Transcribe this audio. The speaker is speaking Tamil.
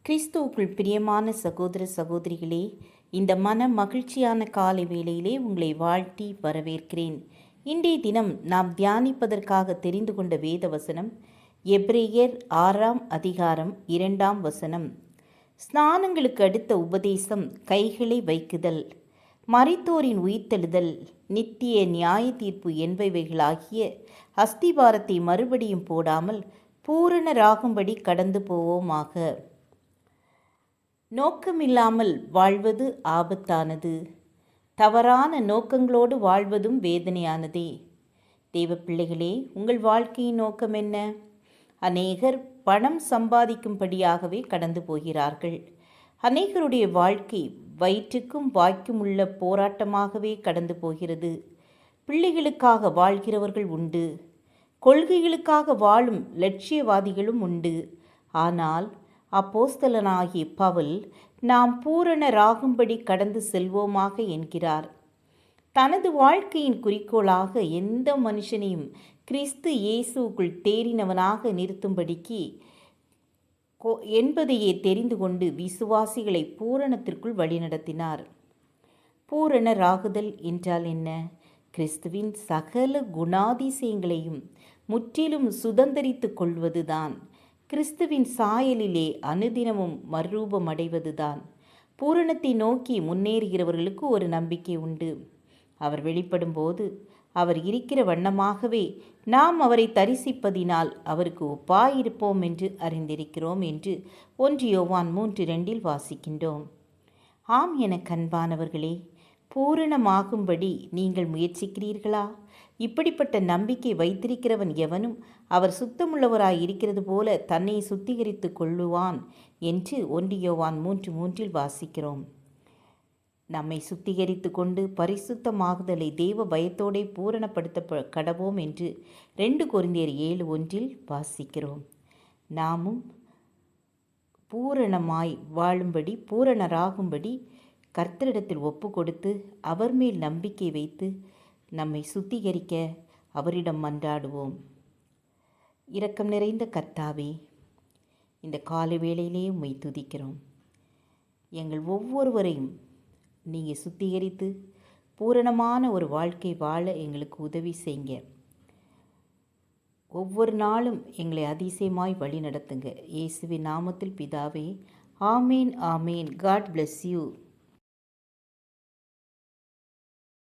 கிறிஸ்துவுக்குள் பிரியமான சகோதர சகோதரிகளே, இந்த மன மகிழ்ச்சியான காலை வேளையிலே உங்களை வாழ்த்தி வரவேற்கிறேன். இன்றைய தினம் நாம் தியானிப்பதற்காக தெரிந்து கொண்ட வேத வசனம் எபிரேயர் 6ஆம் அதிகாரம் 2ஆம் வசனம். ஸ்நானங்களுக்கு அடுத்த உபதேசம், கைகளை வைக்குதல், மரித்தோரின் உயிர்த்தெழுதல், நித்திய நியாய தீர்ப்பு என்பவைகளாகிய அஸ்திபாரத்தை மறுபடியும் போடாமல் பூரணராகும்படி கடந்து போவோமாக. நோக்கமில்லாமல் வாழ்வது ஆபத்தானது. தவறான நோக்கங்களோடு வாழ்வதும் வேதனையானதே. தேவ பிள்ளைகளே, உங்கள் வாழ்க்கையின் நோக்கம் என்ன? அநேகர் பணம் சம்பாதிக்கும்படியாகவே கடந்து போகிறார்கள். அநேகருடைய வாழ்க்கை வயிற்றுக்கும் வாய்க்கும் உள்ள போராட்டமாகவே கடந்து போகிறது. பிள்ளைகளுக்காக வாழ்கிறவர்கள் உண்டு. கொள்கைகளுக்காக வாழும் லட்சியவாதிகளும் உண்டு. ஆனால் அப்போஸ்தலனாகிய பவுல் நாம் பூரணராகும்படி கடந்து செல்வோமாக என்கிறார். தனது வாழ்க்கையின் குறிக்கோளாக எந்த மனுஷனையும் கிறிஸ்து இயேசுக்குள் தேறினவனாக நிறுத்தும்படிக்கு என்பதையே தெரிந்து கொண்டு விசுவாசிகளை பூரணத்திற்குள் வழிநடத்தினார். பூரணராகுதல் என்றால் என்ன? கிறிஸ்துவின் சகல குணாதிசயங்களையும் முற்றிலும் சுதந்தரித்து கொள்வதுதான். கிறிஸ்துவின் சாயலிலே அனுதினமும் மறுரூபமடைவதுதான். பூரணத்தை நோக்கி முன்னேறுகிறவர்களுக்கு ஒரு நம்பிக்கை உண்டு. அவர் வெளிப்படும் போது அவர் இருக்கிற வண்ணமாகவே நாம் அவரை தரிசிப்பதினால் அவருக்கு ஒப்பாயிருப்போம் என்று அறிந்திருக்கிறோம் என்று 1 யோவான் 3:2 வாசிக்கின்றோம். ஆம் என கண்பானவர்களே, பூரணமாகும்படி நீங்கள் முயற்சிக்கிறீர்களா? இப்படிப்பட்ட நம்பிக்கை வைத்திருக்கிறவன் எவனும் அவர் சுத்தமுள்ளவராய் இருக்கிறது போல தன்னை சுத்திகரித்து கொள்ளுவான் என்று 1 யோவான் 3:3 வாசிக்கிறோம். நம்மை சுத்திகரித்து கொண்டு பரிசுத்தமாகுதலை தேவ பயத்தோடே பூரணப்படுத்த கடவோம் என்று 2 கொரிந்தியர் 7:1 வாசிக்கிறோம். நாமும் பூரணமாய் வாழும்படி, பூரணராகும்படி கர்த்தரிடத்தில் ஒப்பு கொடுத்து அவர் மேல் நம்பிக்கை வைத்து நம்மை சுத்திகரிக்க அவரிடம் மன்றாடுவோம். இரக்கம் நிறைந்த கர்த்தாவே, இந்த காலை வேளையிலே உம்மை துதிக்கிறோம். எங்கள் ஒவ்வொருவரையும் நீங்கள் சுத்திகரித்து பூரணமான ஒரு வாழ்க்கை வாழ எங்களுக்கு உதவி செய்யுங்க. ஒவ்வொரு நாளும் எங்களை அதிசயமாய் வழி நடத்துங்க. இயேசுவின் நாமத்தில் பிதாவே, ஆமேன் ஆமேன். God bless you.